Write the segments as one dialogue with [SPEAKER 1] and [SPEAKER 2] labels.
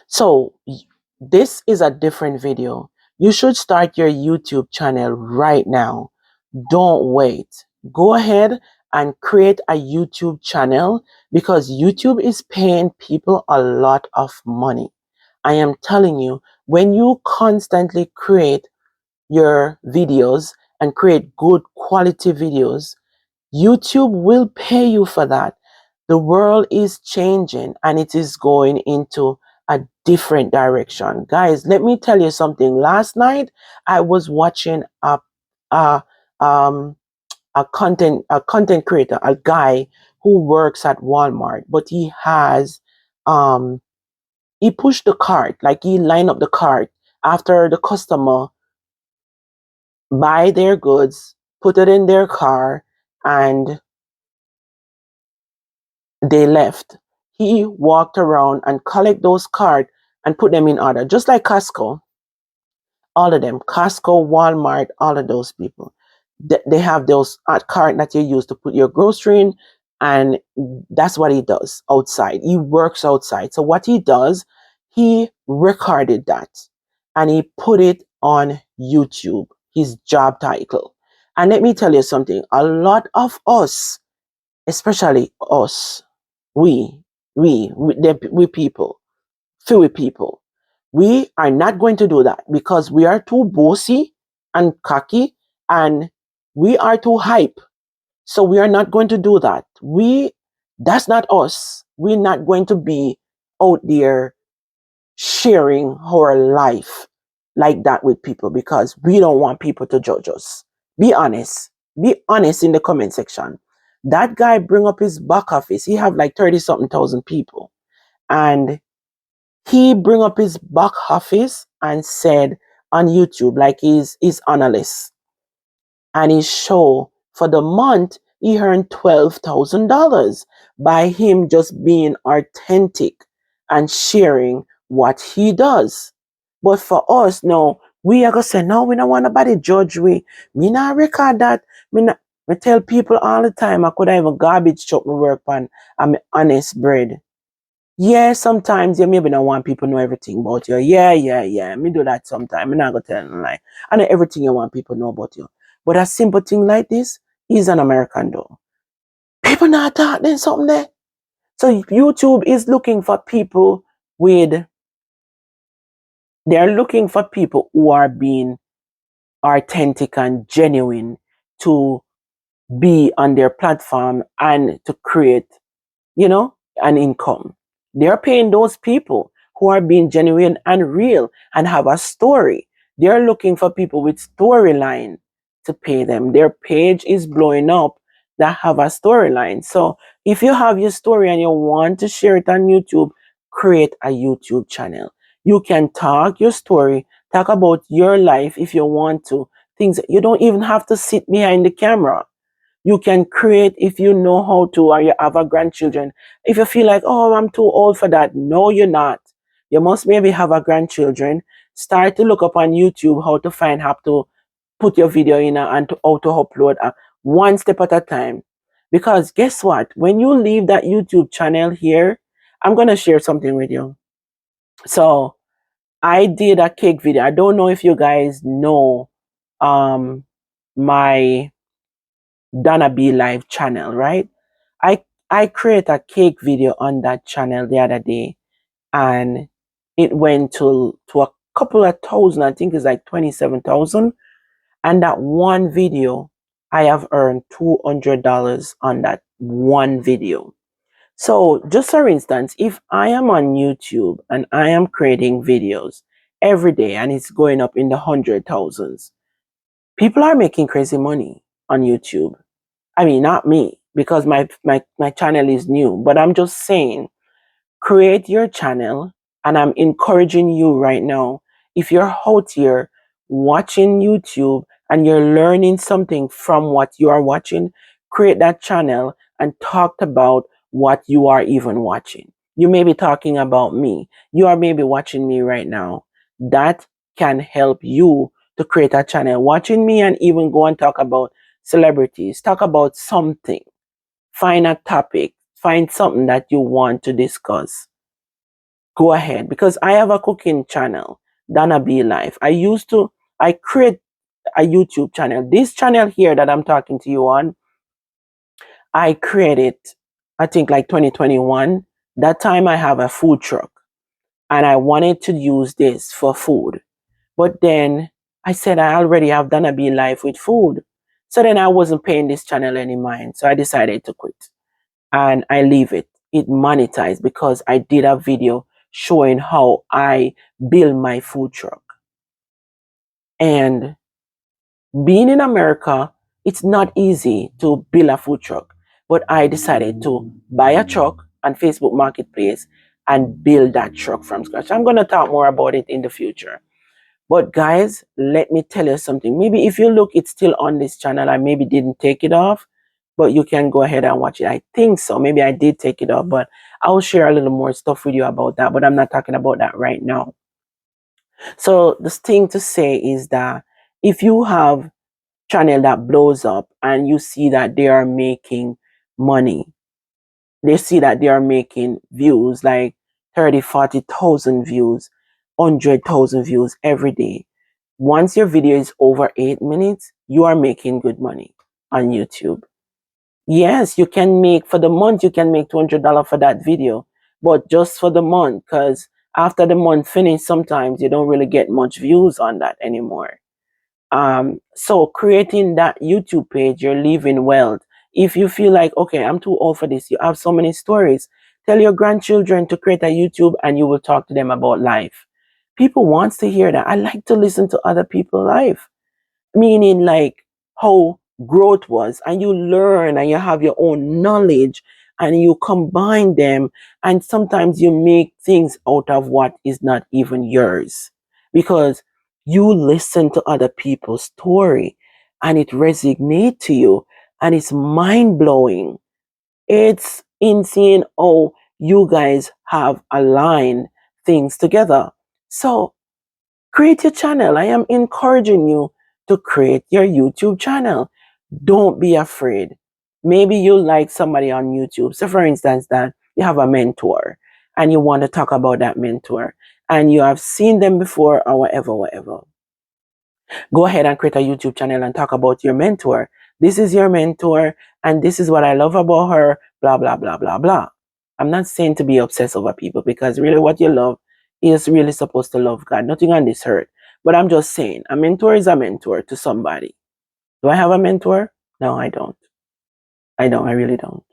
[SPEAKER 1] So this is a different video. You should start your YouTube channel right now. Don't wait. Go ahead and create a YouTube channel because YouTube is paying people a lot of money. I am telling you, when you constantly create your videos and create good quality videos, YouTube will pay you for that. The world is changing and it is going into a different direction. Guys, let me tell you something. Last night I was watching a um a content creator, a guy who works at Walmart, but um he pushed the cart, like he lined up the cart after the customer buy their goods, put it in their car, and they left. He walked around and collect those cards and put them in order, just like Costco. All of them, Costco, Walmart, all of those people. They have those card that you use to put your grocery in, and that's what he does outside. He works outside. So what he does, he recorded that and he put it on YouTube, his job title. And let me tell you something, a lot of us, especially us, we, we people, few people, we are not going to do that because we are too bossy and cocky and we are too hype. So we are not going to do that. That's not us. We're not going to be out there sharing our life like that with people because we don't want people to judge us. Be honest. Be honest in the comment section. That guy bring up his back office. He have like 30 something thousand people. And he bring up his back office and said on YouTube, like he's analyst, and he show for the month he earned $12,000 by him just being authentic and sharing what he does. But for us, no, we are gonna say no. We don't want nobody judge we. Me not record that. Me tell people all the time I could have a garbage truck me work on. I'm honest bread. Yeah, sometimes you maybe don't want people to know everything about you. Yeah. Me do that sometimes. Me not gonna tell them lie. I know everything you want people to know about you. But a simple thing like this is an American though. People not talking something there. So YouTube is looking for people with they're looking for people who are being authentic and genuine to be on their platform and to create an income. They're paying those people who are being genuine and real and have a story. They're looking for people with storyline to pay them. Their page is blowing up that have a storyline. So if you have your story and you want to share it on YouTube, create a YouTube channel. You can talk your story, talk about your life if you want to. Things you don't even have to sit behind the camera. You can create if you know how to or you have a grandchildren. If you feel like, oh, I'm too old for that. No, you're not. You must maybe have a grandchildren. Start to look up on YouTube how to put your video in and how to upload one step at a time. Because guess what? When you leave that YouTube channel here, I'm going to share something with you. So I did a cake video. I don't know if you guys know um, my Donna B Live channel, right? I I create a cake video on that channel the other day and it went to a couple of thousand, I think it's like 27,000. And that one video, I have earned $200 on that one video. So just for instance, if I am on YouTube and I am creating videos every day and it's going up in the hundred thousands, people are making crazy money on YouTube. I mean, not me, because my channel is new, but I'm just saying, create your channel. And I'm encouraging you right now, if you're out here watching YouTube and you're learning something from what you are watching, create that channel and talk about what you are even watching. You may be talking about me. You are maybe watching me right now. That can help you to create a channel. Watching me and even go and talk about celebrities. Talk about something. Find a topic. Find something that you want to discuss. go ahead, because I have a cooking channel, Dana B Life. I create a YouTube channel. This channel here that I'm talking to you on, I created, I think like 2021. That time I have a food truck and I wanted to use this for food. But then I said I already have done a be life with food. So then I wasn't paying this channel any mind. So I decided to quit and I leave it. It monetized because I did a video showing how I build my food truck. And being in America, it's not easy to build a food truck. But I decided to buy a truck on Facebook Marketplace and build that truck from scratch. I'm going to talk more about it in the future. But guys, let me tell you something. Maybe if you look, it's still on this channel. I maybe didn't take it off, but you can go ahead and watch it. I think so. Maybe I did take it off, but I'll share a little more stuff with you about that. But I'm not talking about that right now. So the thing to say is that if you have channel that blows up and you see that they are making money, they see that they are making views like 30, 40,000 views, 100,000 views every day. Once your video is over 8 minutes, you are making good money on YouTube. Yes, you can make for the month, you can make $200 for that video, but just for the month, because after the month finish, sometimes you don't really get much views on that anymore. So creating that YouTube page, you're leaving wealth. If you feel like, okay, I'm too old for this, you have so many stories, tell your grandchildren to create a YouTube and you will talk to them about life. People wants to hear that. I like to listen to other people's life, meaning like how growth was, and you learn and you have your own knowledge and you combine them, and sometimes you make things out of what is not even yours because you listen to other people's story and it resonates to you and it's mind-blowing. It's insane how you guys have aligned things together. So create your channel. I am encouraging you to create your YouTube channel. Don't be afraid. Maybe you like somebody on YouTube. So for instance, that you have a mentor and you want to talk about that mentor and you have seen them before or whatever, whatever. Go ahead and create a YouTube channel and talk about your mentor. This is your mentor and this is what I love about her, blah, blah, blah, blah, blah. I'm not saying to be obsessed over people because really what you love is really supposed to love God. Nothing on this earth. But I'm just saying, a mentor is a mentor to somebody. Do I have a mentor? No, I don't. I don't. I really don't.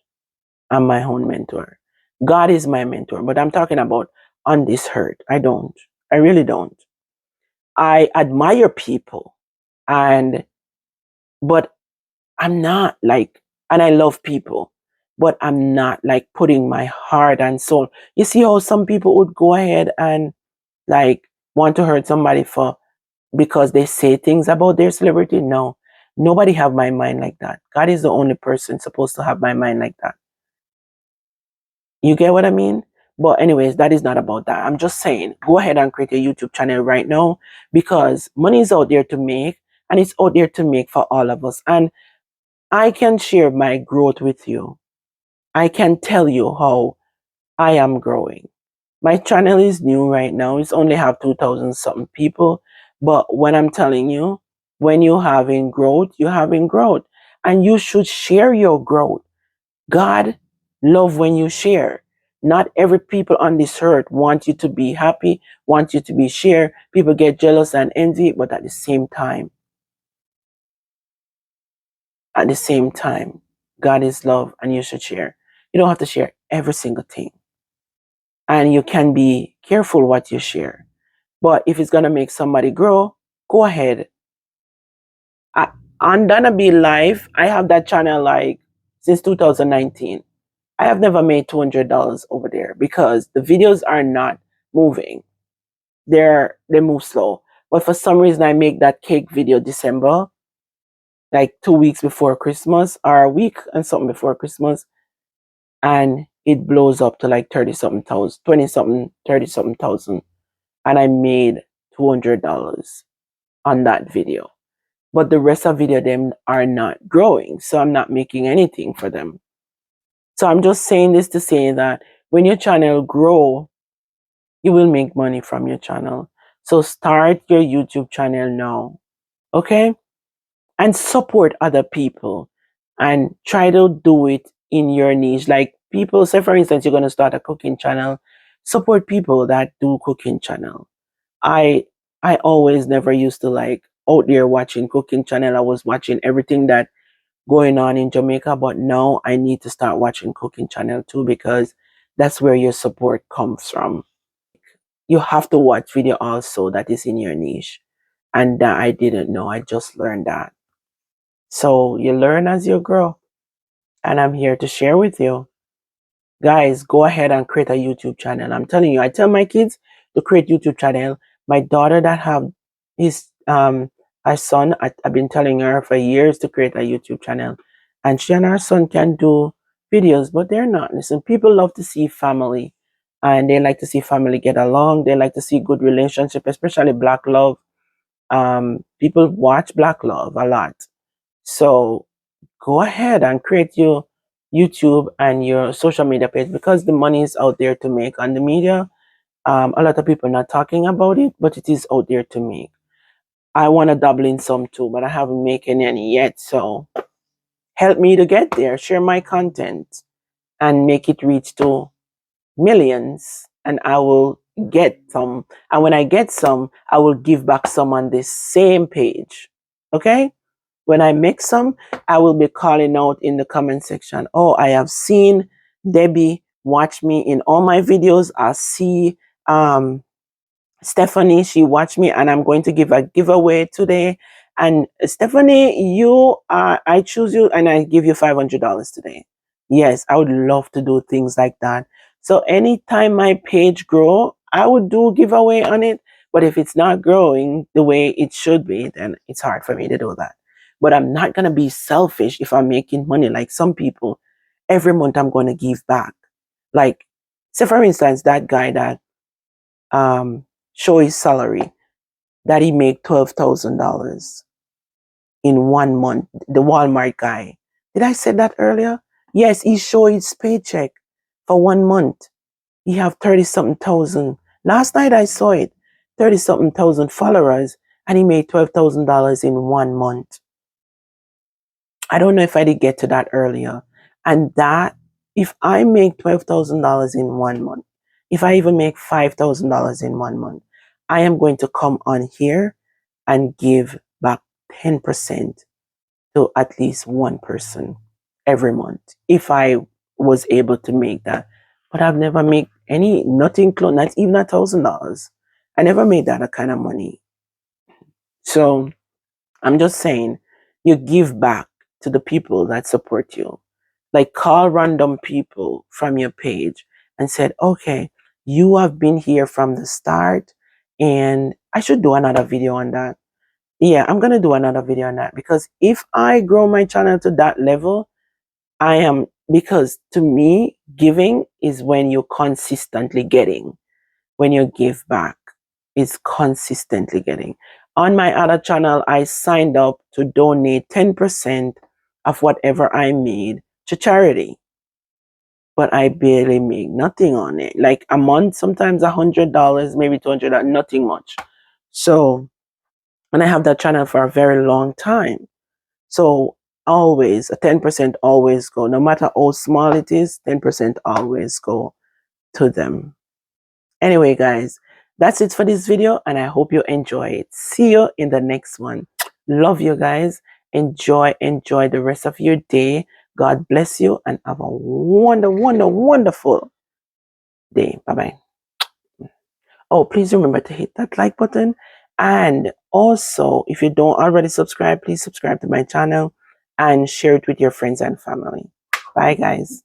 [SPEAKER 1] I'm my own mentor. God is my mentor, but I'm talking about on this earth. I don't. I really don't. I admire people and but I'm not like, and I love people, but I'm not like putting my heart and soul. You see how some people would go ahead and like want to hurt somebody for because they say things about their celebrity? No, nobody have my mind like that. God is the only person supposed to have my mind like that. You get what I mean? But anyways, that is not about that. I'm just saying, go ahead and create a YouTube channel right now because money is out there to make and it's out there to make for all of us. And I can share my growth with you. I can tell you how I am growing. My channel is new right now. It's only have 2,000 something people. But when I'm telling you, when you're having growth, you're having growth. And you should share your growth. God love when you share. Not every people on this earth want you to be happy, want you to be share. People get jealous and envy, but at the same time, God is love and you should share. You don't have to share every single thing. And you can be careful what you share. But if it's gonna make somebody grow, go ahead. I, on Dana Be Live, I have that channel like since 2019. I have never made $200 over there because the videos are not moving. They move slow. But for some reason, I make that cake video December, like 2 weeks before Christmas, or a week and something before Christmas, and it blows up to like 30 something thousand, 20 something, 30 something thousand, and I made $200 on that video. But the rest of video them are not growing, so I'm not making anything for them. So I'm just saying this to say that when your channel grow, you will make money from your channel. So start your YouTube channel now. Okay? And support other people and try to do it in your niche. Like people say, for instance, you're going to start a cooking channel, support people that do cooking channel. I always never used to like out there watching cooking channel. I was watching everything that going on in Jamaica, but now I need to start watching cooking channel too, because that's where your support comes from. You have to watch video also that is in your niche, and that I didn't know. I just learned that. So you learn as you grow, and I'm here to share with you. Guys, go ahead and create a YouTube channel. I'm telling you, I tell my kids to create YouTube channel. My daughter that have his her son, I've been telling her for years to create a YouTube channel. And she and her son can do videos, but they're not. Listen, people love to see family, and they like to see family get along. They like to see good relationship, especially black love. People watch black love a lot. So go ahead and create your YouTube and your social media page, because the money is out there to make on the media. A lot of people are not talking about it, but it is out there to make. I want to double in some too, but I haven't making any yet. So help me to get there. Share my content and make it reach to millions, and I will get some. And when I get some, I will give back some on this same page. Okay? When I make some, I will be calling out in the comment section, oh, I have seen Debbie watch me in all my videos. I see um, Stephanie, she watched me, and I'm going to give a giveaway today. And Stephanie, I choose you and I give you $500 today. Yes, I would love to do things like that. So anytime my page grow, I would do giveaway on it. But if it's not growing the way it should be, then it's hard for me to do that. But I'm not going to be selfish if I'm making money like some people. Every month I'm going to give back. Like, say for instance, that guy that show his salary, that he made $12,000 in 1 month. The Walmart guy. Did I say that earlier? Yes, he showed his paycheck for 1 month. He have 30 something thousand. Last night I saw it. 30 something thousand followers, and he made $12,000 in 1 month. I don't know if I did get to that earlier. And that, if I make $12,000 in 1 month, if I even make $5,000 in 1 month, I am going to come on here and give back 10% to at least one person every month, if I was able to make that. But I've never made nothing close, not even $1,000. I never made that kind of money. So I'm just saying, you give back to the people that support you. Like, call random people from your page and said, okay, you have been here from the start, and I should do another video on that. Yeah, I'm going to do another video on that, because if I grow my channel to that level, because to me, giving is when you're consistently getting. When you give back, it's consistently getting. On my other channel, I signed up to donate 10% of whatever I made to charity, but I barely make nothing on it. Like a month, sometimes $100, maybe $200, nothing much. So, and I have that channel for a very long time. So always, a 10% always go, no matter how small it is, 10% always go to them. Anyway, guys, that's it for this video, and I hope you enjoy it. See you in the next one. Love you guys. Enjoy the rest of your day. God bless you, and have a wonderful day. Bye-bye. Oh, please remember to hit that like button. And also, if you don't already subscribe, please subscribe to my channel and share it with your friends and family. Bye, guys.